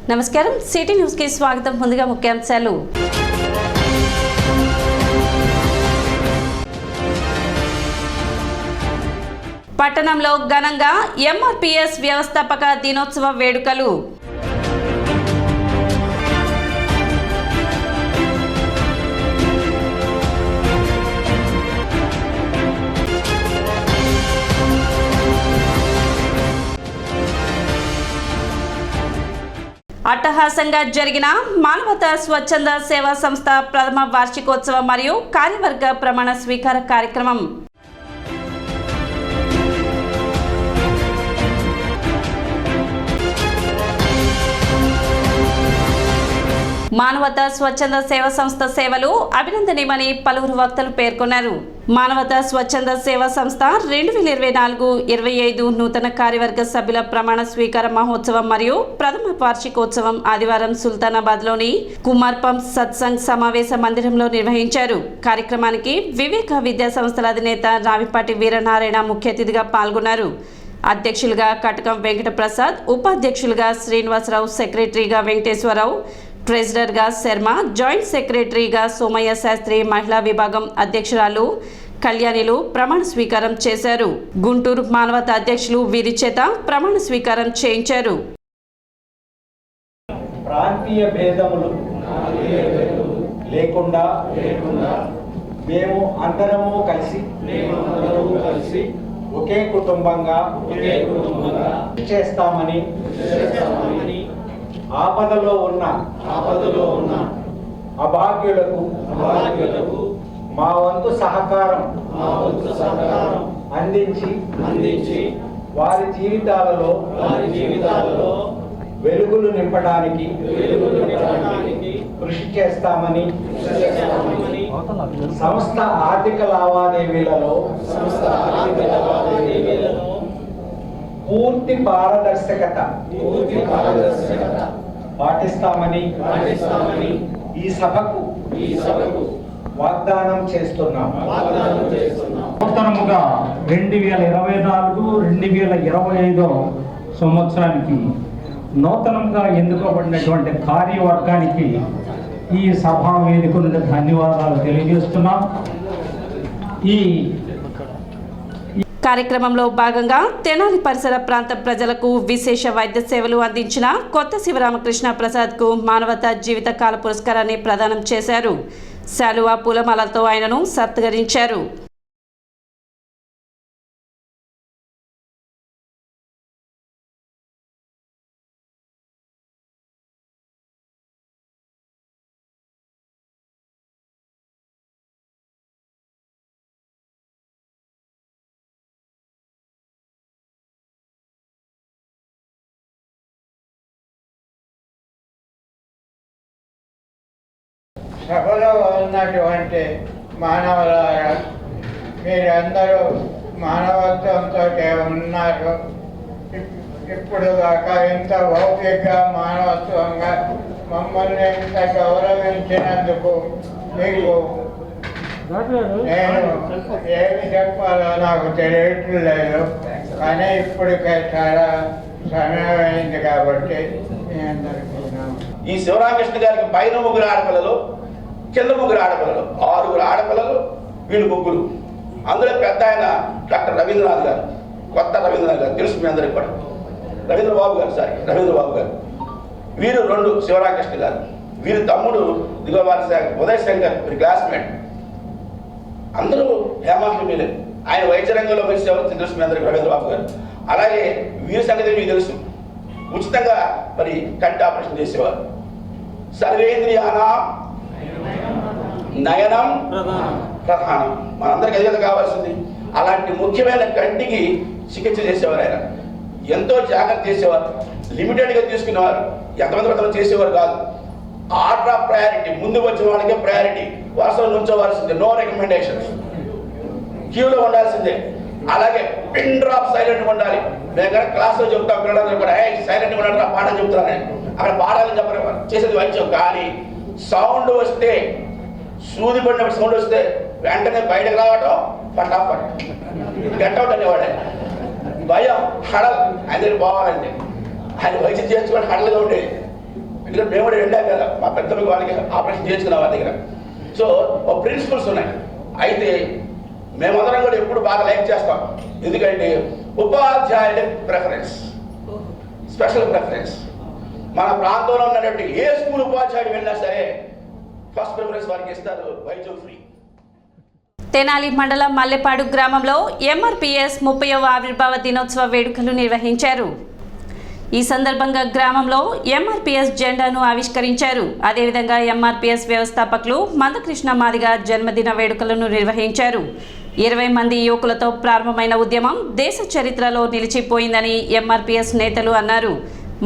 నమస్కారం city news కి స్వాగతం. ముందుగా ముఖ్యాంశాలు. పట్టణంలో ఘనంగా ఎంఆర్పీఎస్ వ్యవస్థాపక దినోత్సవ వేడుకలు. అట్టహాసంగా జరిగిన మానవతా స్వచ్ఛంద సేవా సంస్థ ప్రథమ వార్షికోత్సవం మరియు కార్యవర్గ ప్రమాణ స్వీకార కార్యక్రమం. మానవతా స్వచ్ఛంద సేవా సంస్థ సేవలు అభినందనీయమని పలువురు వక్తలు పేర్కొన్నారు. మానవతా స్వచ్ఛంద సేవా సంస్థ 2024-25 నూతన కార్యవర్గ సభ్యుల ప్రమాణ స్వీకార మహోత్సవం మరియు ప్రథమ వార్షికోత్సవం ఆదివారం సుల్తానాబాద్లోని కుమార్ పంప్ సత్సంగ్ సమావేశ మందిరంలో నిర్వహించారు. కార్యక్రమానికి వివేక విద్యా సంస్థల అధినేత రావిపాటి వీరనారాయణ ముఖ్య అతిథిగా పాల్గొన్నారు. అధ్యక్షులుగా కటకం వెంకట ప్రసాద్, ఉపాధ్యక్షులుగా శ్రీనివాసరావు, సెక్రటరీగా వెంకటేశ్వరరావు, ట్రెజరర్గా శర్మ, జాయింట్ సెక్రటరీగా సోమయ్య శాస్త్రి, మహిళా విభాగం అధ్యక్షురాలు కళ్యాణిలు ప్రమాణ స్వీకారం చేశారు. గుంటూరు మానవతా అధ్యక్షులు వీరి చేత ప్రమాణ స్వీకారం చేయించారు. ప్రాంతీయ భేదములు లేకుండా మేము అందరము కలిసి ఒకే కుటుంబంగా చేస్తామని ఆపదలో ఉన్న అభాగ్యులకు మా వంతు సహకారం అందించి వారి జీవితాలలో వెలుగులు నింపడానికి కృషి చేస్తామని సంస్థ ఆర్థిక లావాదేవీలలో పూర్తి పారదర్శకత పాటిస్తామని ఈ సభకు వాగ్దానం చేస్తున్నాం. నూతనముగా 2024-2025 సంవత్సరానికి నూతనంగా ఎన్నుకోబడినటువంటి కార్యవర్గానికి ఈ సభా వేదిక నుండి ధన్యవాదాలు తెలియజేస్తున్నాం. ఈ కార్యక్రమంలో భాగంగా తెనాలి పరిసర ప్రాంత ప్రజలకు విశేష వైద్య సేవలు అందించిన కొత్త శివరామకృష్ణ ప్రసాద్కు మానవతా జీవితకాల పురస్కారాన్ని ప్రదానం చేశారు. శాలువా పూలమాలతో ఆయనను సత్కరించారు. సభలో ఉన్నటువంటి మానవులారా, మీరందరూ మానవత్వంతో ఉన్నారు. ఇప్పుడు దాకా ఇంత భౌతికంగా మానవత్వంగా మమ్మల్ని ఇంత గౌరవించినందుకు మీకు నేను ఏమి చెప్పాలో నాకు తెలియట్లేదు. కానీ ఇప్పటికే చాలా సమయం అయింది కాబట్టి మీ అందరికీ ఈ శివరామకృష్ణ గారికి పైన 3 ఆడపిల్లలు, కింద 3 ఆడపిల్లలు, 6 ఆడపిల్లలు, వీళ్ళు 3. అందులో పెద్ద ఆయన డాక్టర్ రవీంద్రనాథ్ గారు, కొత్త రవీంద్రనాథ్ గారు తెలుసు మీ అందరికి కూడా. రవీంద్రబాబు గారు వీరు 2 శివరామకృష్ణ గారు. వీరి తమ్ముడు ఉదయ్ శంకర్, వీరి క్లాస్మేట్. అందరూ హేమాహ్మీలే. ఆయన వైద్య రంగంలో మంచి సేవలు తెలుసు మీ అందరికి రవీంద్రబాబు గారు. అలాగే వీరి సంగతి మీకు తెలుసు, ఉచితంగా మరి కంటి ఆపరేషన్ చేసేవారు. సర్వేంద్రియానాం నయనం ప్రధానం. మనందరికి అదే కావాల్సింది. అలాంటి ముఖ్యమైన కంటికి చికిత్స చేసేవారు. ఆయన ఎంతో జాగ్రత్త చేసేవారు. లిమిటెడ్గా తీసుకునేవారు. ఎంతమంది చేసేవారు కాదు. ఆర్డర్ ఆఫ్ ప్రయారిటీ, ముందు వచ్చిన వాళ్ళకే ప్రయారిటీ. వరుసలో నుంచోవలసిందే, నో రికమెండేషన్స్. క్యూలో ఉండాల్సిందే. అలాగే పిన్ డ్రాప్ సైలెంట్ ఉండాలి. మేము కానీ క్లాస్లో చెప్తాం పిల్లలందరూ కూడా, సైలెంట్ ఉండాలి, పాఠం చెప్తున్నాను. అక్కడ పాఠాలను చెప్పరు, చేసేది వైద్యం. కానీ సౌండ్ వస్తే, సూది పడినప్పుడు సౌండ్ వస్తే వెంటనే బయటకు రావటం, ఫటాఫట్ గెట్అవుట్ అనేవాడే. భయం, హడల్ ఆయన దగ్గర పోవాలంటే ఆయన వైద్యం చేయించుకోవడం హడలుగా ఉండేది. ఎందుకంటే మేము కూడా వెళ్ళాం కదా, మా పెద్దలకు వాళ్ళకి ఆపరేషన్ చేయించుకున్నాం వాళ్ళ దగ్గర. సో ఒక ప్రిన్సిపల్స్ ఉన్నాయి. అయితే మేమందరం కూడా ఎప్పుడు బాగా లైక్ చేస్తాం, ఎందుకంటే ఉపాధ్యాయుల ప్రిఫరెన్స్, స్పెషల్ ప్రిఫరెన్స్. మన ప్రాంతంలో ఉన్నటువంటి ఏ స్కూల్ ఉపాధ్యాయుడు వెళ్ళినా సరే ఫస్ట్ ప్రిఫరెన్స్ వారికి ఇస్తారు, వైద్యం ఫ్రీ. తెనాలి మండలం మల్లెపాడు గ్రామంలో ఎంఆర్పీఎస్ 30వ ఆవిర్భావ దినోత్సవ వేడుకలు నిర్వహించారు. ఈ సందర్భంగా గ్రామంలో ఎంఆర్పీఎస్ జెండాను ఆవిష్కరించారు. అదేవిధంగా ఎంఆర్పీఎస్ వ్యవస్థాపకులు మందకృష్ణ మాదిగ జన్మదిన వేడుకలను నిర్వహించారు. 20 మంది యువకులతో ప్రారంభమైన ఉద్యమం దేశ చరిత్రలో నిలిచిపోయిందని ఎంఆర్పీఎస్ నేతలు అన్నారు.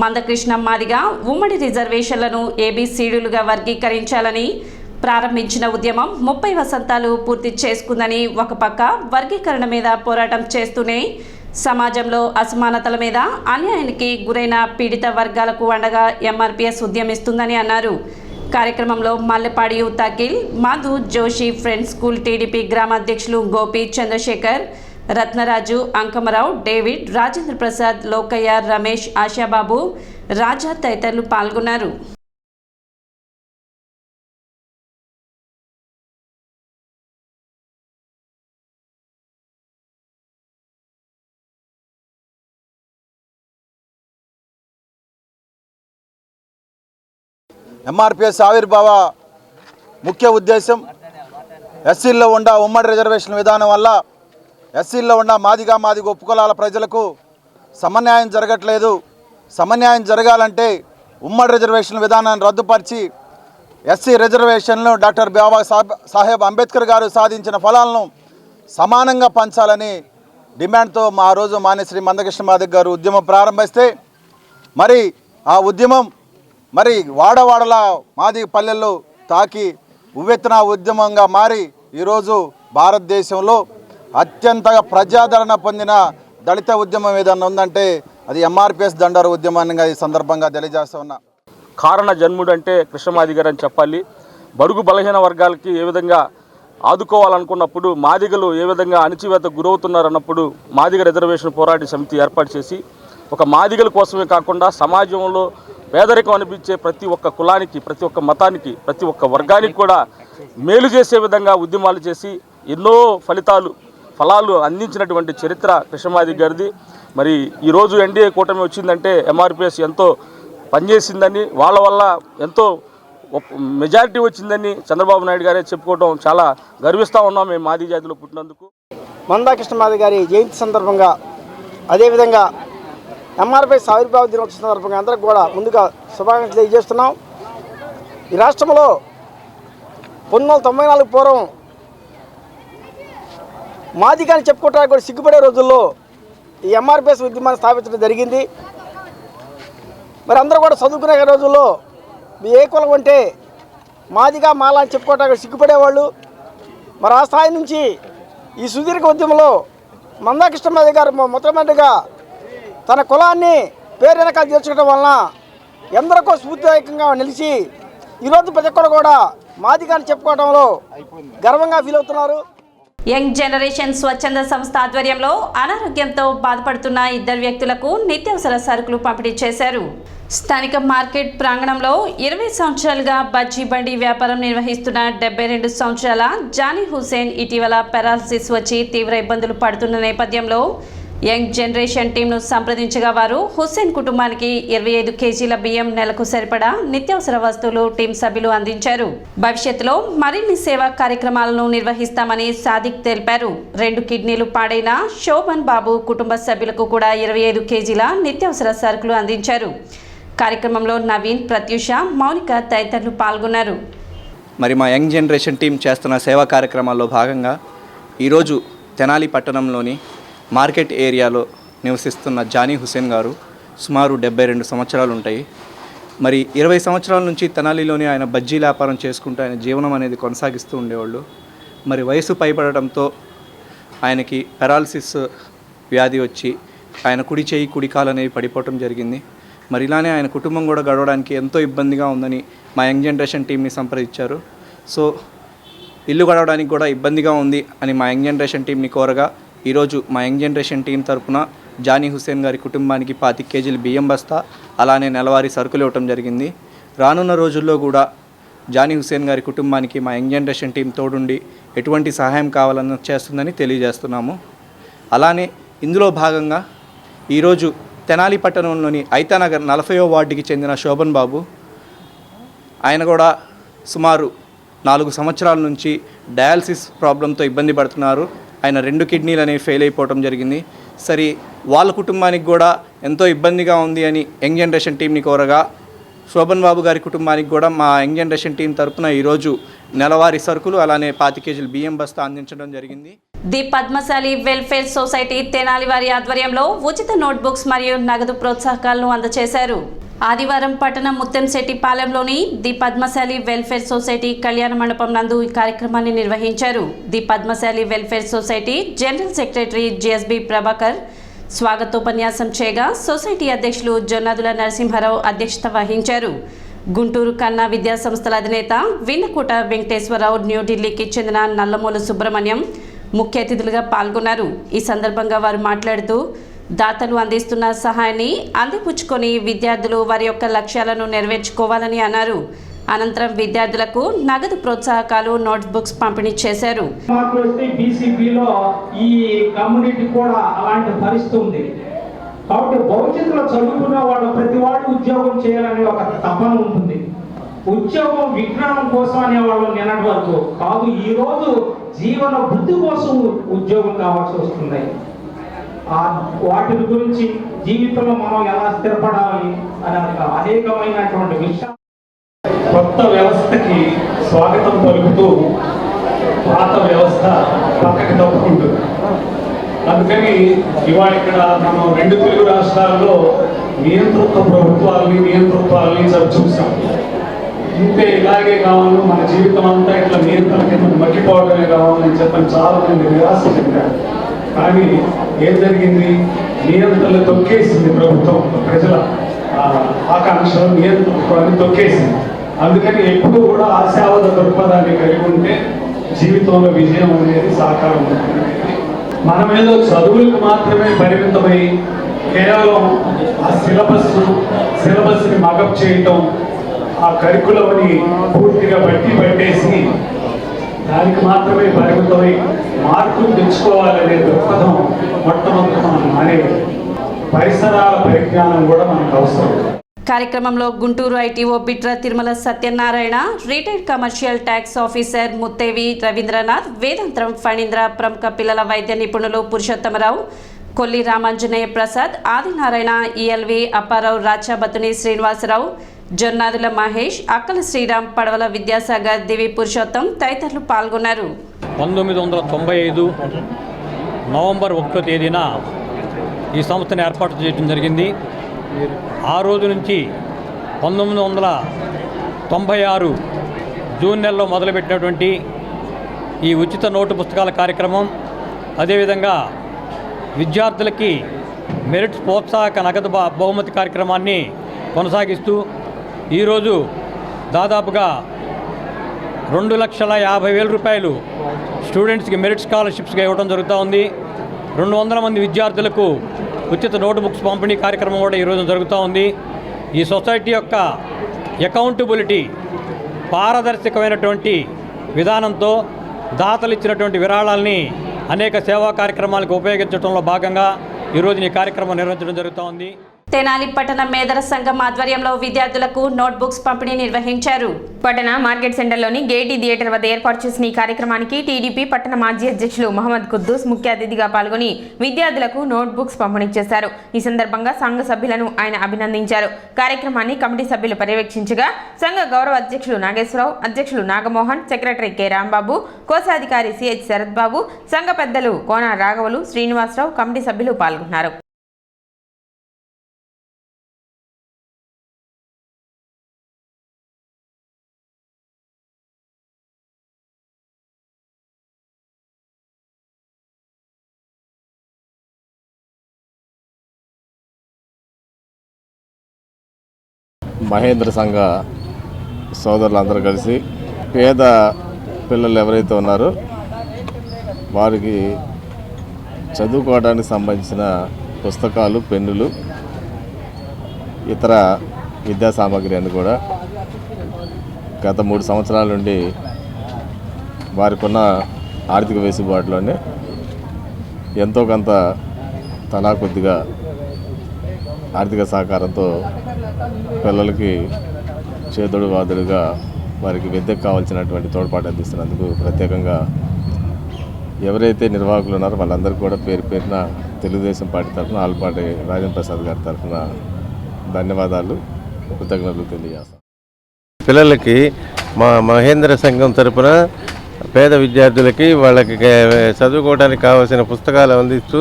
మందకృష్ణ మాదిగ ఉమ్మడి రిజర్వేషన్లను ఏబీసీడీలుగా వర్గీకరించాలని ప్రారంభించిన ఉద్యమం 30 వసంతాలు పూర్తి చేసుకుందని, ఒక పక్క వర్గీకరణ మీద పోరాటం చేస్తూనే సమాజంలో అసమానతల మీద అన్యాయానికి గురైన పీడిత వర్గాలకు అండగా ఎంఆర్పీఎస్ ఉద్యమిస్తుందని అన్నారు. కార్యక్రమంలో Mallepadi youth Akhil, Madhu, Joshi friends school TDP గ్రామాధ్యక్షులు గోపి, చంద్రశేఖర్, రత్నరాజు, అంకమరావు, డేవిడ్, రాజేంద్ర ప్రసాద్, లోకయ్య, రమేష్, ఆశాబాబు, రాజా తదితరులు పాల్గొన్నారు. ఎంఆర్పీఎస్ ఆవిర్భావ ముఖ్య ఉద్దేశం ఎస్సీల్లో ఉన్న ఉమ్మడి రిజర్వేషన్ విధానం వల్ల ఎస్సీల్లో ఉన్న మాదిగ ఉపకులాల ప్రజలకు సమన్యాయం జరగట్లేదు. సమన్యాయం జరగాలంటే ఉమ్మడి రిజర్వేషన్ విధానాన్ని రద్దుపరిచి ఎస్సీ రిజర్వేషన్లు డాక్టర్ బాబా సాహెబ్ అంబేద్కర్ గారు సాధించిన ఫలాలను సమానంగా పంచాలని డిమాండ్తో ఆ రోజు మాన్యశ్రీ మందకృష్ణ మాదిగ గారు ఉద్యమం ప్రారంభిస్తే మరి ఆ ఉద్యమం మరి వాడవాడల మాది పల్లెల్లో తాకి ఉవ్వెత్తున ఉద్యమంగా మారి ఈరోజు భారతదేశంలో అత్యంత ప్రజాదరణ పొందిన దళిత ఉద్యమం ఏదన్నా ఉందంటే అది ఎంఆర్పీఎస్ దండారు ఉద్యమాన్ని ఈ సందర్భంగా తెలియజేస్తూ ఉన్నా. కారణ జన్ముడు అంటే కృష్ణమాదిగ గారు అని చెప్పాలి. బడుగు బలహీన వర్గాలకి ఏ విధంగా ఆదుకోవాలనుకున్నప్పుడు, మాదిగలు ఏ విధంగా అణచివేత గురవుతున్నారన్నప్పుడు మాదిగ రిజర్వేషన్ పోరాట సమితి ఏర్పాటు చేసి ఒక మాదిగల కోసమే కాకుండా సమాజంలో పేదరికం అనిపించే ప్రతి ఒక్క కులానికి, ప్రతి ఒక్క మతానికి, ప్రతి ఒక్క వర్గానికి కూడా మేలు చేసే విధంగా ఉద్యమాలు చేసి ఎన్నో ఫలాలు అందించినటువంటి చరిత్ర కృష్ణమాదిగ గారిది. మరి ఈరోజు ఎన్డీఏ కూటమి వచ్చిందంటే ఎంఆర్పీఎస్ ఎంతో పనిచేసిందని, వాళ్ళ వల్ల ఎంతో మెజారిటీ వచ్చిందని చంద్రబాబు నాయుడు గారే చెప్పుకోవడం చాలా గర్విస్తూ ఉన్నాం మేము మాదిగ జాతిలో పుట్టినందుకు. మందకృష్ణ మాదిగ గారి జయంతి సందర్భంగా, అదేవిధంగా ఎంఆర్పీఎస్ ఆవిర్భావ దినోత్సవం సందర్భంగా అందరికి కూడా ముందుగా శుభాకాంక్షలు తెలియజేస్తున్నాం. ఈ రాష్ట్రంలో 1994 పూర్వం మాదిగాని చెప్పుకోవడానికి కూడా సిగ్గుపడే రోజుల్లో ఈ ఎంఆర్పీఎస్ ఉద్యమాన్ని స్థాపించడం జరిగింది. మరి అందరూ కూడా చదువుకునే రోజుల్లో ఏ కులం అంటే మాదిగా మాలా అని చెప్పుకోవడానికి సిగ్గుపడేవాళ్ళు. మరి ఆ స్థాయి నుంచి ఈ సుదీర్ఘ ఉద్యమంలో మందకృష్ణ మాదిగ గారు మొట్టమొదటిగా తన కులాన్ని పేరు వెనకాల చేర్చుకోవడం వలన ఎందరికో స్ఫూర్తిదాయకంగా నిలిచి ఈరోజు ప్రతి ఒక్కరు కూడా మాదిగాని చెప్పుకోవడంలో గర్వంగా ఫీల్ అవుతున్నారు. యంగ్ జనరేషన్ స్వచ్ఛంద సంస్థ ఆధ్వర్యంలో అనారోగ్యంతో బాధపడుతున్న 2 వ్యక్తులకు నిత్యావసర సరుకులు పంపిణీ చేశారు. స్థానిక మార్కెట్ ప్రాంగణంలో 20 సంవత్సరాలుగా బజ్జీ బండి వ్యాపారం నిర్వహిస్తున్న 72 సంవత్సరాల జానీ హుసేన్ ఇటీవల పెరాలసిస్ వచ్చి తీవ్ర ఇబ్బందులు పడుతున్న నేపథ్యంలో యంగ్ జనరేషన్ టీంను సంప్రదించగా వారు హుస్సేన్ కుటుంబానికి 25 కేజీల బియ్యం, నెలకు సరిపడా నిత్యావసర వస్తువులు టీం సభ్యులు అందించారు. భవిష్యత్తులో మరిన్ని సేవా కార్యక్రమాలను నిర్వహిస్తామని సాదిక్ తెలిపారు. 2 కిడ్నీలు పాడైన శోభన్ బాబు కుటుంబ సభ్యులకు కూడా 25 కేజీల నిత్యావసర సరుకులు అందించారు. కార్యక్రమంలో నవీన్, ప్రత్యూష, మౌనిక తదితరులు పాల్గొన్నారు. మరి మా యంగ్ జనరేషన్ టీం చేస్తున్న సేవా కార్యక్రమాల్లో భాగంగా ఈరోజు తెనాలి పట్టణంలోని మార్కెట్ ఏరియాలో నివసిస్తున్న జానీ హుసేన్ గారు సుమారు 72 సంవత్సరాలు ఉంటాయి. మరి 20 సంవత్సరాల నుంచి తెనాలిలోని ఆయన బజ్జీ వ్యాపారం చేసుకుంటూ ఆయన జీవనం అనేది కొనసాగిస్తూ ఉండేవాళ్ళు. మరి వయసు పైబడటంతో ఆయనకి పెరాలసిస్ వ్యాధి వచ్చి ఆయన కుడి చేయి, కుడి కాలు అనేవి పడిపోవటం జరిగింది. మరి ఇలానే ఆయన కుటుంబం కూడా గడవడానికి ఎంతో ఇబ్బందిగా ఉందని మా యంగ్ జనరేషన్ టీంని సంప్రదించారు. సో ఇల్లు గడవడానికి కూడా ఇబ్బందిగా ఉంది అని మా యంగ్ జనరేషన్ టీంని కోరగా ఈరోజు మా యంగ్ జనరేషన్ టీం తరఫున జానీ హుసేన్ గారి కుటుంబానికి 25 కేజీల బియ్యం బస్తా, అలానే నెలవారీ సరుకులు ఇవ్వటం జరిగింది. రానున్న రోజుల్లో కూడా జానీ హుస్సేన్ గారి కుటుంబానికి మా యంగ్ జనరేషన్ టీం తోడుండి ఎటువంటి సహాయం కావాలన్న చేస్తుందని తెలియజేస్తున్నాము. అలానే ఇందులో భాగంగా ఈరోజు తెనాలి పట్టణంలోని ఐతానగర్ 40వ వార్డుకి చెందిన శోభన్ బాబు, ఆయన కూడా సుమారు 4 సంవత్సరాల నుంచి డయాలసిస్ ప్రాబ్లంతో ఇబ్బంది పడుతున్నారు. ఆయన 2 కిడ్నీలు అనేవి ఫెయిల్ అయిపోవడం జరిగింది. సరే, వాళ్ళ కుటుంబానికి కూడా ఎంతో ఇబ్బందిగా ఉంది అని యంగ్ జనరేషన్ టీంని కోరగా శోభన్ బాబు గారి కుటుంబానికి కూడా మా యంగ్ జనరేషన్ టీం తరపున ఈరోజు నెలవారీ సరుకులు అలానే 5 కేజీల బియ్యం బస్తా అందించడం జరిగింది. The Padmasali welfare society Tenali వారి ఆధ్వర్యంలో ఉచిత నోట్బుక్స్ మరియు నగదు ప్రోత్సాహకాలను అందజేశారు. ఆదివారం పట్టణం ముత్తంశెట్టిపాలెంలోని ది పద్మశాలి వెల్ఫేర్ సొసైటీ కళ్యాణ మండపం నందు ఈ కార్యక్రమాన్ని నిర్వహించారు. The Padmasali welfare society general secretary GSB Prabhakar స్వాగతోపన్యాసం చేయగా సొసైటీ అధ్యక్షులు జొన్నాదుల నరసింహారావు అధ్యక్షత వహించారు. గుంటూరు కన్నా విద్యా సంస్థల అధినేత విన్నకోట వెంకటేశ్వరరావు, న్యూఢిల్లీకి చెందిన నల్లమూల సుబ్రహ్మణ్యం ముఖ్య అతిథులుగా పాల్గొన్నారు. ఈ సందర్భంగా వారు మాట్లాడుతూ దాతలు అందిస్తున్న సహాయాన్ని అందిపుచ్చుకొని విద్యార్థులు వారి యొక్క లక్ష్యాలను నెరవేర్చుకోవాలని అన్నారు. అనంతరం విద్యార్థులకు నగదు ప్రోత్సాహకాలు, నోట్బుక్స్ పంపిణీ చేశారు. బీసీబీలో ఈ కమ్యూనిటీ కూడా అలాంటి పరిస్థితి ఉంది. కాబట్టి భవిష్యత్తులో చదువుకున్న వాళ్ళు ప్రతి వాడు ఉద్యోగం చేయాలనే ఒక తపన ఉంటుంది. ఉద్యోగం విజ్ఞానం కోసం అనేవాళ్ళు నిన్నటి వరకు కాదు, ఈరోజు జీవన వృద్ధి కోసం ఉద్యోగం కావాల్సి వస్తుంది. వాటి గురించి జీవితంలో మనం ఎలా స్థిరపడాలి అనే అనేకమైనటువంటి విషయాలు కొత్త వ్యవస్థకి స్వాగతం పలుకుతూ పాత వ్యవస్థ పక్కకి తప్పుకుంటుంది. అందుకని ఇవాళ ఇక్కడ మనం 2 తెలుగు రాష్ట్రాల్లో నియంతృత్వ ప్రభుత్వాలని చూసాం. ఇంతే ఇలాగే కావాలి, మన జీవితం అంతా ఇట్లా నియంత్రణ కింద మగ్గిపోవడమే కావాలని చెప్పని చాలా మంది నిరాశ చెందారు. కానీ ఏం జరిగింది? నియంత్రణ తొక్కేసింది ప్రభుత్వం, ప్రజల ఆకాంక్షలు నియంత్రణని తొక్కేసింది. అందుకని ఎప్పుడు కూడా ఆశావాద దృక్పథాన్ని కలిగి ఉంటే జీవితంలో విజయం అనేది సాకారం ఉంటుంది. మనం ఏదో చదువులకు మాత్రమే పరిమితమై కేవలం ఆ సిలబస్ని మగప్ చేయటం, ఆ కరికులంని పూర్తిగా పట్టేసి దానికి మాత్రమే పరిమితమై మార్కులు తెచ్చుకోవాలనే దృక్పథం మొట్టమొదటి మనం మానేది. పరిసరాల పరిజ్ఞానం కూడా మనకు అవసరం. కార్యక్రమంలో Guntur ITO Bitra Tirumala Satyanarayana, retired commercial tax officer Muttevi Ravindranath, Vedantaram Phanindra, ప్రముఖ పిల్లల వైద్య నిపుణులు పురుషోత్తమరావు, కొల్లి రామాంజనేయ ప్రసాద్, ఆదినారాయణ, ఈఎల్వి అప్పారావు, రాచాబతుని శ్రీనివాసరావు, జొన్నాదుల మహేష్, అక్కల శ్రీరామ్, పడవల విద్యాసాగర్, దివి పురుషోత్తం తదితరులు పాల్గొన్నారు. 1995 నవంబర్ 1వ తేదీన ఈ సంస్థను ఏర్పాటు చేయడం జరిగింది. ఆ రోజు నుంచి 1996 జూన్ నెలలో మొదలుపెట్టినటువంటి ఈ ఉచిత నోటు పుస్తకాల కార్యక్రమం, అదేవిధంగా విద్యార్థులకి మెరిట్ ప్రోత్సాహక నగదు బహుమతి కార్యక్రమాన్ని కొనసాగిస్తూ ఈరోజు దాదాపుగా 2,50,000 రూపాయలు స్టూడెంట్స్కి మెరిట్ స్కాలర్షిప్స్గా ఇవ్వడం జరుగుతూ ఉంది. 200 మంది విద్యార్థులకు ఉచిత నోట్బుక్స్ పంపిణీ కార్యక్రమం కూడా ఈరోజు జరుగుతూ ఉంది. ఈ సొసైటీ యొక్క అకౌంటబిలిటీ, పారదర్శకమైనటువంటి విధానంతో దాతలు ఇచ్చినటువంటి విరాళాలని అనేక సేవా కార్యక్రమాలకు ఉపయోగించడంలో భాగంగా ఈరోజు ఈ కార్యక్రమం నిర్వహించడం జరుగుతూ ఉంది. తెనాలి పట్టణ మేధర సంఘం ఆధ్వర్యంలో విద్యార్థులకు నోట్బుక్స్ పంపిణీ నిర్వహించారు. పట్టణ మార్కెట్ సెంటర్లోని గేటీ థియేటర్ వద్ద ఏర్పాటు చేసిన ఈ కార్యక్రమానికి టీడీపీ పట్టణ మాజీ అధ్యక్షులు మహమ్మద్ కుద్దూస్ ముఖ్య అతిథిగా పాల్గొని విద్యార్థులకు నోట్బుక్స్ పంపిణీ చేశారు. ఈ సందర్భంగా సంఘ సభ్యులను ఆయన అభినందించారు. కార్యక్రమాన్ని కమిటీ సభ్యులు పర్యవేక్షించగా సంఘ గౌరవ అధ్యక్షులు నాగేశ్వరరావు, అధ్యక్షులు నాగమోహన్, సెక్రటరీ కె రాంబాబు, కోశాధికారి సిహెచ్ శరత్ బాబు, సంఘ పెద్దలు కోన రాఘవులు, శ్రీనివాసరావు, కమిటీ సభ్యులు పాల్గొన్నారు. మహేంద్ర సంఘ సోదరులందరూ కలిసి పేద పిల్లలు ఎవరైతే ఉన్నారో వారికి చదువుకోవడానికి సంబంధించిన పుస్తకాలు, పెన్నులు, ఇతర విద్యా సామాగ్రి అని కూడా గత 3 సంవత్సరాల నుండి వారికి ఉన్న ఆర్థిక వెసులుబాటులోనే ఎంతో కొంత తలా కొద్దిగా ఆర్థిక సహకారంతో పిల్లలకి చేదుడు వాదుడుగా వారికి విద్యకు కావాల్సినటువంటి తోడ్పాటు అందిస్తున్నందుకు ప్రత్యేకంగా ఎవరైతే నిర్వాహకులు ఉన్నారో వాళ్ళందరికీ కూడా పేరు పేరున తెలుగుదేశం పార్టీ తరఫున ఆలపాటి రాజేంద్ర ప్రసాద్ గారి తరఫున ధన్యవాదాలు కృతజ్ఞతలు తెలియజేస్తాం. పిల్లలకి మా మహేంద్ర సంఘం తరపున పేద విద్యార్థులకి వాళ్ళకి చదువుకోవడానికి కావాల్సిన పుస్తకాలు అందిస్తూ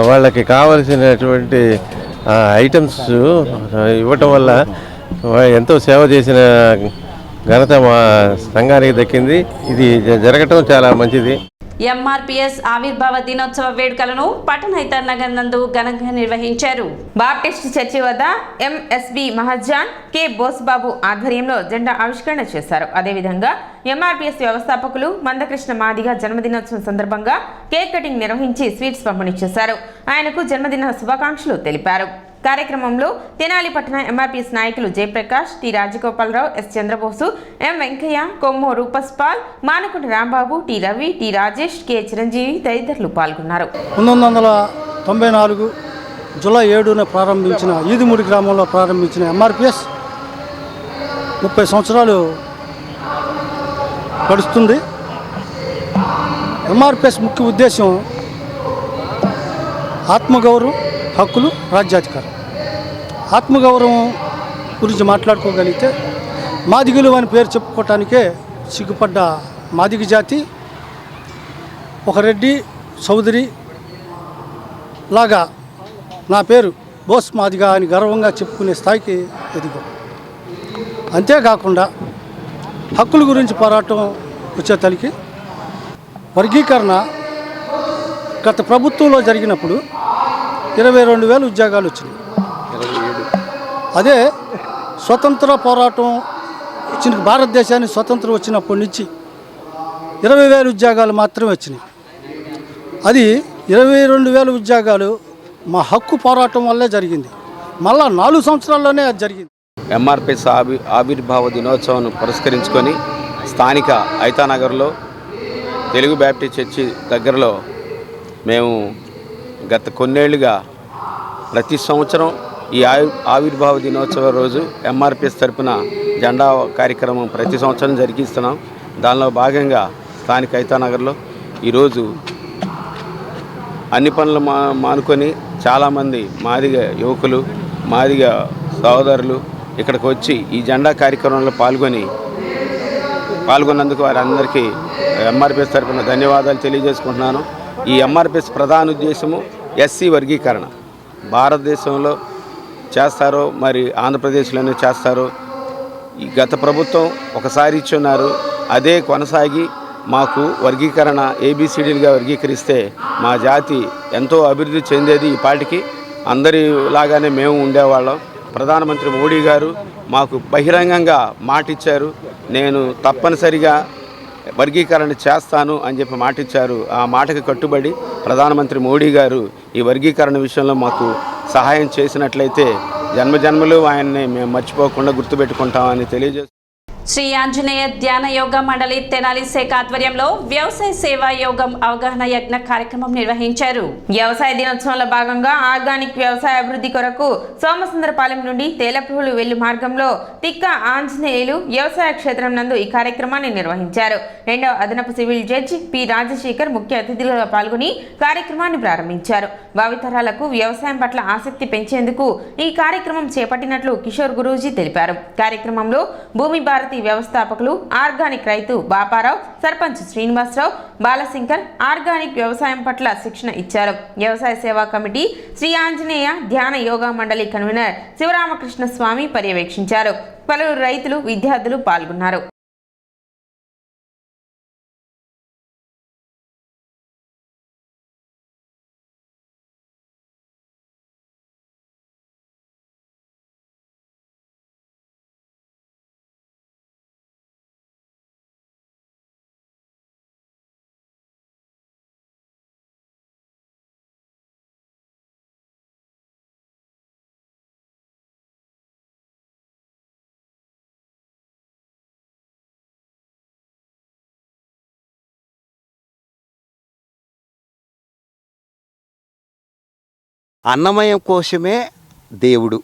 వాళ్ళకి కావలసినటువంటి ఐటమ్స్ ఇవ్వటం వల్ల ఎంతో సేవ చేసిన ఘనత మా సంఘానికి దక్కింది. ఇది జరగటం చాలా మంచిది. ఎంఆర్పీఎస్ ఆవిర్భావ దినోత్సవ వేడుకలను పట్టణ నగర్ నందు ఘనంగా నిర్వహించారు. బాప్టిస్ట్ చర్చి వద్ద ఎంఎస్బి మహజాన్ కె బోస్బాబు ఆధ్వర్యంలో జెండా ఆవిష్కరణ చేశారు. అదేవిధంగా ఎంఆర్పీఎస్ వ్యవస్థాపకులు మందకృష్ణ మాదిగ జన్మదినోత్సవం సందర్భంగా కేక్ కటింగ్ నిర్వహించి స్వీట్స్ పంపిణీ చేశారు. ఆయనకు జన్మదిన శుభాకాంక్షలు తెలిపారు. కార్యక్రమంలో తెనాలి పట్టణ ఎంఆర్పీఎస్ నాయకులు Jayaprakash, T Rajagopalarao, S Chandrabose, M Venkayya, Kommo Rupaspal, Manakonda Rambabu, T Ravi, T Rajesh, K Chiranjeevi తదితరులు పాల్గొన్నారు. 1994 జూలై 7న ప్రారంభించిన ఈదుమూడి గ్రామంలో ప్రారంభించిన ఎంఆర్పీఎస్ 30 సంవత్సరాలు గడుస్తుంది. ఎంఆర్పీఎస్ ముఖ్య ఉద్దేశం ఆత్మగౌరవం, హక్కులు, రాజ్యాధికారం. ఆత్మగౌరవం గురించి మాట్లాడుకోగలిగితే మాదిగలు అని పేరు చెప్పుకోవటానికే సిగ్గుపడ్డ మాదిగ జాతి ఒక రెడ్డి చౌదరి లాగా నా పేరు బోస్ మాదిగ అని గర్వంగా చెప్పుకునే స్థాయికి ఎదిగాం. అంతేకాకుండా హక్కుల గురించి పోరాటం వచ్చేతలికి వర్గీకరణ గత ప్రభుత్వంలో జరిగినప్పుడు 22,000 ఉద్యోగాలు వచ్చినాయి. అదే స్వతంత్ర పోరాటం వచ్చిన భారతదేశానికి స్వతంత్రం వచ్చినప్పటి నుంచి 20,000 ఉద్యోగాలు మాత్రమే వచ్చినాయి. అది 22,000 ఉద్యోగాలు మా హక్కు పోరాటం వల్లే జరిగింది. మళ్ళా 4 సంవత్సరాల్లోనే అది జరిగింది. ఎంఆర్పీఎస్ ఆవిర్భావ దినోత్సవం పురస్కరించుకొని స్థానిక ఐతానగర్లో తెలుగు బ్యాప్టిస్ట్ చర్చి దగ్గరలో మేము గత కొన్నేళ్లుగా ప్రతి సంవత్సరం ఈ ఆవిర్భావ దినోత్సవ రోజు ఎంఆర్పీఎస్ తరపున జెండా కార్యక్రమం ప్రతి సంవత్సరం జరిగిస్తున్నాం. దానిలో భాగంగా స్థానిక ఐతానగర్లో ఈరోజు అన్ని పనులు మానుకొని చాలామంది మాదిగ యువకులు, మాదిగ సోదరులు ఇక్కడికి వచ్చి ఈ జెండా కార్యక్రమంలో పాల్గొన్నందుకు వారందరికీ ఎంఆర్పీఎస్ తరపున ధన్యవాదాలు తెలియజేసుకుంటున్నాను. ఈ ఎంఆర్పీఎస్ ప్రధాన ఉద్దేశము ఎస్సీ వర్గీకరణ. భారతదేశంలో చేస్తారో మరి ఆంధ్రప్రదేశ్లోనే చేస్తారో ఈ గత ప్రభుత్వం ఒకసారి ఇచ్చున్నారు. అదే కొనసాగి మాకు వర్గీకరణ ఏబిసిడీలుగా వర్గీకరిస్తే మా జాతి ఎంతో అభివృద్ధి చెందేది. ఈ పార్టీకి అందరిలాగానే మేము ఉండేవాళ్ళం. ప్రధానమంత్రి మోడీ గారు మాకు బహిరంగంగా మాటిచ్చారు, నేను తప్పనిసరిగా వర్గీకరణ చేస్తాను అని చెప్పి మాటిచ్చారు. ఆ మాటకు కట్టుబడి ప్రధానమంత్రి మోడీ గారు ఈ వర్గీకరణ విషయంలో మాకు సహాయం చేసినట్లయితే జన్మజన్మలు ఆయన్ని మేము మర్చిపోకుండా గుర్తుపెట్టుకుంటామని తెలియజేస్తాం. శ్రీ ఆంజనేయ ధ్యాన యోగ మండలి తెనాలి శాఖ ఆధ్వర్యంలో వ్యవసాయ సేవా యోగం అవగాహన యజ్ఞ కార్యక్రమం నిర్వహించారు. వ్యవసాయ దినోత్సవంలో భాగంగా ఆర్గానిక్ వ్యవసాయ అభివృద్ధి కొరకు సోమసుందరపాలెం నుండి తేలపురులు వెళ్ళు మార్గంలో తిక్క ఆంజనేయులు వ్యవసాయ క్షేత్రం నందు ఈ కార్యక్రమాన్ని నిర్వహించారు. రెండవ అదనపు సివిల్ జడ్జి పి రాజశేఖర్ ముఖ్య అతిథులుగా పాల్గొని కార్యక్రమాన్ని ప్రారంభించారు. భావితరాలకు వ్యవసాయం పట్ల ఆసక్తి పెంచేందుకు ఈ కార్యక్రమం చేపట్టినట్లు కిషోర్ గురూజీ తెలిపారు. కార్యక్రమంలో భూమి భారతి వ్యవస్థాపకులు ఆర్గానిక్ రైతు బాపారావు, సర్పంచ్ శ్రీనివాసరావు, బాలశంకర్ ఆర్గానిక్ వ్యవసాయం పట్ల శిక్షణ ఇచ్చారు. వ్యవసాయ సేవా కమిటీ శ్రీ ఆంజనేయ ధ్యాన యోగా మండలి కన్వీనర్ శివరామకృష్ణ స్వామి పర్యవేక్షించారు. పలువురు రైతులు, విద్యార్థులు పాల్గొన్నారు. అన్నమయం కోశమే దేవుడు,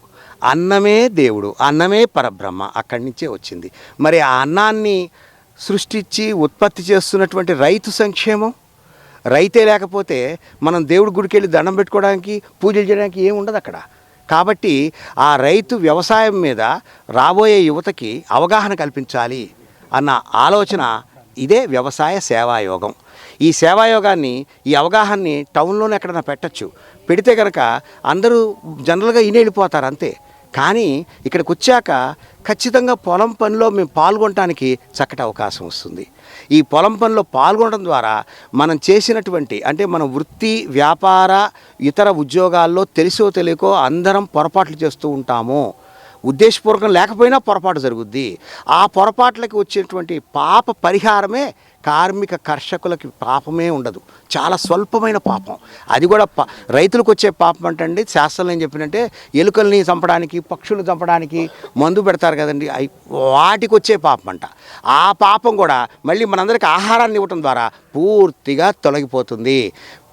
అన్నమే దేవుడు, అన్నమే పరబ్రహ్మ, అక్కడి నుంచే వచ్చింది. మరి ఆ అన్నాన్ని సృష్టించి ఉత్పత్తి చేస్తున్నటువంటి రైతు సంక్షేమం, రైతే లేకపోతే మనం దేవుడి గుడికి వెళ్ళి దండం పెట్టుకోవడానికి, పూజలు చేయడానికి ఏమి ఉండదు అక్కడ. కాబట్టి ఆ రైతు వ్యవసాయం మీద రాబోయే యువతకి అవగాహన కల్పించాలి అన్న ఆలోచన, ఇదే వ్యవసాయ సేవాయోగం. ఈ సేవాయోగాన్ని, ఈ అవగాహనని టౌన్లోనే ఎక్కడైనా పెట్టచ్చు. పెడితే కనుక అందరూ జనరల్గా వెళ్ళిపోతారు అంతే. కానీ ఇక్కడికి వచ్చాక ఖచ్చితంగా పొలం పనిలో మేము పాల్గొనడానికి చక్కటి అవకాశం వస్తుంది. ఈ పొలం పనిలో పాల్గొనడం ద్వారా మనం చేసినటువంటి, అంటే మన వృత్తి, వ్యాపార, ఇతర ఉద్యోగాల్లో తెలిసో తెలియకో అందరం పొరపాట్లు చేస్తూ ఉంటాము. ఉద్దేశపూర్వకం లేకపోయినా పొరపాటు జరుగుద్ది. ఆ పొరపాట్లకి వచ్చేటువంటి పాప పరిహారమే కార్మిక కర్షకులకి పాపమే ఉండదు, చాలా స్వల్పమైన పాపం. అది కూడా రైతులకు వచ్చే పాపం అంటండి, శాస్త్రంలో ఏం చెప్పినంటే ఎలుకల్ని చంపడానికి, పక్షులను చంపడానికి మందు పెడతారు కదండి, వాటికి వచ్చే పాపం అంట. ఆ పాపం కూడా మళ్ళీ మనందరికీ ఆహారాన్ని ఇవ్వటం ద్వారా పూర్తిగా తొలగిపోతుంది.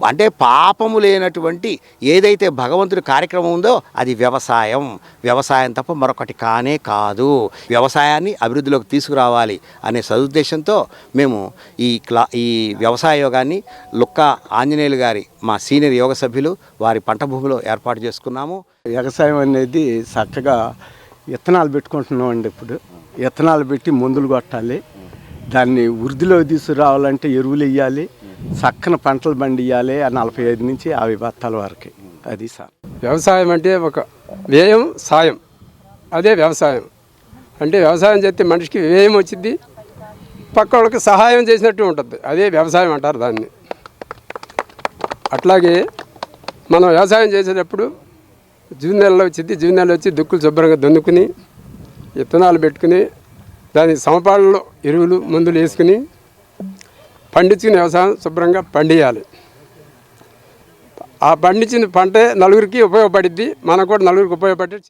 అంటే పాపము లేనటువంటి ఏదైతే భగవంతుడి కార్యక్రమం ఉందో అది వ్యవసాయం. వ్యవసాయం తప్ప మరొకటి కానే కాదు. వ్యవసాయాన్ని అభివృద్ధిలోకి తీసుకురావాలి అనే సదుద్దేశంతో మేము ఈ వ్యవసాయ యోగాన్ని లుక్కా ఆంజనేయులు గారి, మా సీనియర్ యోగ సభ్యులు, వారి పంట భూమిలో ఏర్పాటు చేసుకున్నాము. వ్యవసాయం అనేది చక్కగా విత్తనాలు పెట్టుకుంటున్నామండి. ఇప్పుడు విత్తనాలు పెట్టి మందులు కొట్టాలి, దాన్ని వృద్ధిలో తీసుకురావాలంటే ఎరువులు వేయాలి, చక్కన పంటలు పండియాలి. 45 నుంచి 50 బత్తాల వరకు. అది సార్ వ్యవసాయం అంటే ఒక వ్యయం సాయం, అదే వ్యవసాయం. అంటే వ్యవసాయం చేస్తే మనిషికి వ్యయం వచ్చింది, పక్క వాళ్ళకి సహాయం చేసినట్టు ఉంటుంది, అదే వ్యవసాయం అంటారు దాన్ని. అట్లాగే మనం వ్యవసాయం చేసేటప్పుడు జూన్ నెలలో వచ్చింది, జూన్ నెలలో వచ్చి దుక్కులు శుభ్రంగా దున్నుకుని విత్తనాలు పెట్టుకుని దాని సమపాళ్ళలో ఎరువులు మందులు వేసుకుని పండించుకుని వ్యవసాయం శుభ్రంగా పండియాలి. ఆ పండించిన పంటే నలుగురికి ఉపయోగపడిద్ది, మనకు కూడా నలుగురికి ఉపయోగపడే.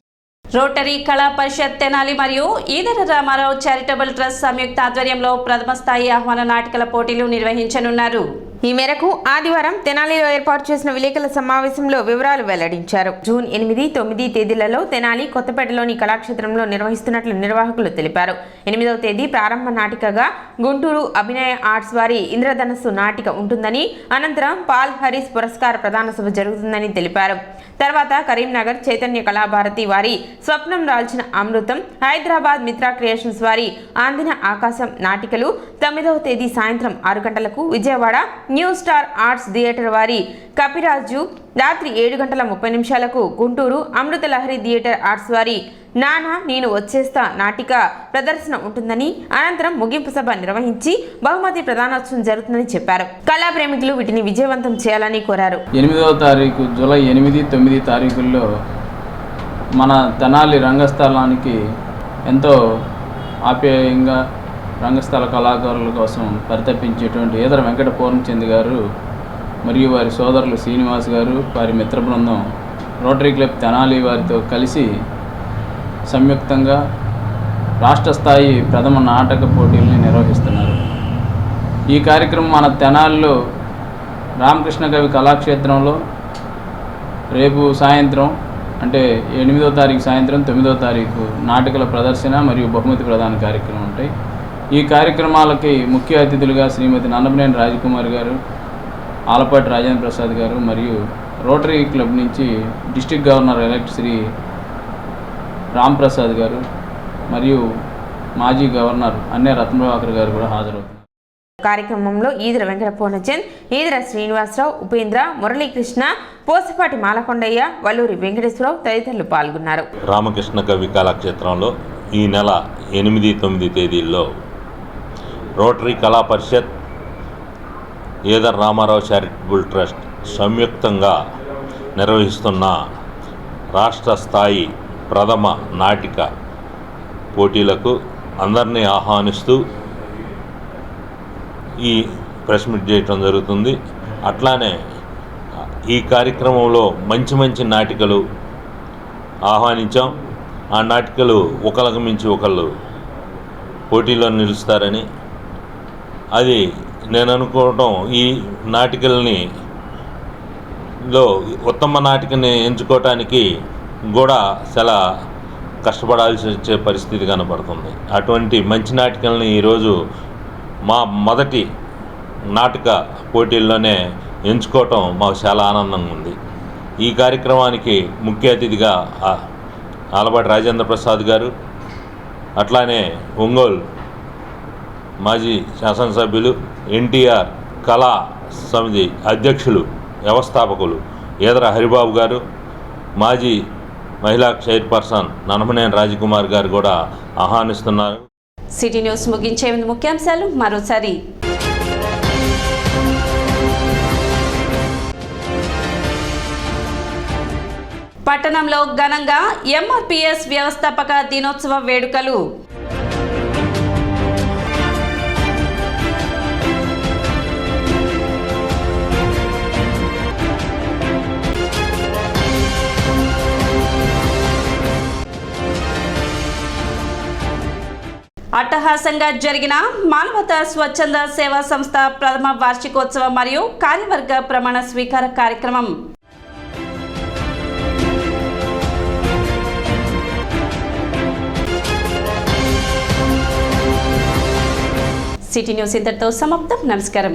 రోటరీ కళా పరిషత్ తెనాలి మరియు ఈదర రామారావు చారిటబుల్ ట్రస్ట్ సంయుక్త ఆధ్వర్యంలో ప్రథమ స్థాయి ఆహ్వాన నాటకాల పోటీలు నిర్వహించనున్నారు. ఈ మేరకు ఆదివారం తెనాలిలో ఏర్పాటు చేసిన విలేకరుల సమావేశంలో వివరాలు వెల్లడించారు. జూన్ 8, 9 తేదీలలో తెనాలి, కొత్తపేటలోని కళాక్షేత్రంలో నిర్వహిస్తున్నట్లు నిర్వాహకులు తెలిపారు. 8వ తేదీ ప్రారంభ నాటికగా గుంటూరు అభినయ ఆర్ట్స్ వారి ఇంద్రధనస్సు నాటిక ఉంటుందని, అనంతరం పాల్ హరీస్ పురస్కార ప్రదాన సభ జరుగుతుందని తెలిపారు. తర్వాత కరీంనగర్ చైతన్య కళాభారతి వారి స్వప్నం రాల్చిన అమృతం, హైదరాబాద్ మిత్రా క్రియేషన్స్ వారి ఆందిన ఆకాశం నాటికలు 9వ తేదీ సాయంత్రం 6 గంటలకు, Vijayawada new star arts theatre వారి కపిరాజు రాత్రి 7:30 గుంటూరు అమృత లహరి థియేటర్ ఆర్ట్స్ వారి నానా నేను వచ్చేస్తా నాటిక ప్రదర్శన ఉంటుందని, అనంతరం ముగింపు సభ నిర్వహించి బహుమతి ప్రదానోత్సవం జరుగుతుందని చెప్పారు. కళా ప్రేమికులు వీటిని విజయవంతం చేయాలని కోరారు. 8వ తారీఖు జూలై 8, 9 తారీఖుల్లో మన తెనాలి రంగస్థలానికి ఎంతో ఆప్యాయంగా రంగస్థల కళాకారుల కోసం పరితపించేటువంటి ఈదర వెంకట పూర్ణచంద్ గారు మరియు వారి సోదరులు శ్రీనివాస్ గారు, వారి మిత్ర బృందం రోటరీ క్లబ్ తెనాలి వారితో కలిసి సంయుక్తంగా రాష్ట్ర స్థాయి ప్రథమ నాటక పోటీలను నిర్వహిస్తున్నారు. ఈ కార్యక్రమం మన తెనాలిలో రామకృష్ణ కవి కళాక్షేత్రంలో రేపు సాయంత్రం, అంటే 8వ తారీఖు సాయంత్రం, 9వ తారీఖు నాటకాల ప్రదర్శన మరియు బహుమతి ప్రదాన కార్యక్రమం ఉంటాయి. ఈ కార్యక్రమాలకి ముఖ్య అతిథులుగా శ్రీమతి నన్నపనేని రాజకుమారి గారు, ఆలపాటి రాజేంద్ర ప్రసాద్ గారు మరియు రోటరీ క్లబ్ నుంచి district governor elect Shri Ram Prasad గారు మరియు మాజీ గవర్నర్ అన్నే రత్నప్రభాకర్ గారు కూడా హాజరవుతున్నారు. కార్యక్రమంలో ఈదర వెంకట పూర్ణచంద్, ఈదర శ్రీనివాసరావు, ఉపేంద్ర, మురళీకృష్ణ, పోసపాటి మాలకొండయ్య, వల్లూరి వెంకటేశ్వరరావు తదితరులు పాల్గొన్నారు. రామకృష్ణ కవి కళాక్షేత్రంలో ఈ నెల 8, 9 తేదీల్లో రోటరీ కళా పరిషత్, ఈదర రామారావు చారిటబుల్ ట్రస్ట్ సంయుక్తంగా నిర్వహిస్తున్న రాష్ట్ర స్థాయి ప్రథమ నాటిక పోటీలకు అందరినీ ఆహ్వానిస్తూ ఈ ప్రెస్ మీట్ చేయటం జరుగుతుంది. అట్లానే ఈ కార్యక్రమంలో మంచి మంచి నాటికలు ఆహ్వానించాం. ఆ నాటికలు ఒకళ్ళకు మించి ఒకళ్ళు పోటీలో నిలుస్తారని, అది నేను అనుకోవటం, ఈ నాటికల్ని లో ఉత్తమ నాటికని ఎంచుకోవటానికి కూడా చాలా కష్టపడాల్సి వచ్చే పరిస్థితి కనబడుతుంది. అటువంటి మంచి నాటికల్ని ఈరోజు మా మొదటి నాటక పోటీల్లోనే ఎంచుకోవటం మాకు చాలా ఆనందంగా ఉంది. ఈ కార్యక్రమానికి ముఖ్య అతిథిగా ఆలపాటి రాజేంద్ర ప్రసాద్ గారు, అట్లానే ఒంగోలు మాజీ శాసనసభ్యులు, ఎన్టీఆర్ కళా సమితి అధ్యక్షులు వ్యవస్థాపకులు ఈదర హరిబాబు గారు, మాజీ మహిళా చైర్పర్సన్ ననమనేని రాజకుమార్ గారు కూడా ఆహ్వానిస్తున్నారు. సిటీ న్యూస్ ముగించే ముందు ముఖ్యాంశాలు మరోసారి. పట్టణంలో ఘనంగా ఎంఆర్పీఎస్ వ్యవస్థాపక దినోత్సవ వేడుకలు. అట్టహాసంగా జరిగిన మానవతా స్వచ్ఛంద సేవా సంస్థ ప్రథమ వార్షికోత్సవం మరియు కార్యవర్గ ప్రమాణ స్వీకార కార్యక్రమం. సిటీ న్యూస్ ఇంతటితో సమాప్తం. నమస్కారం.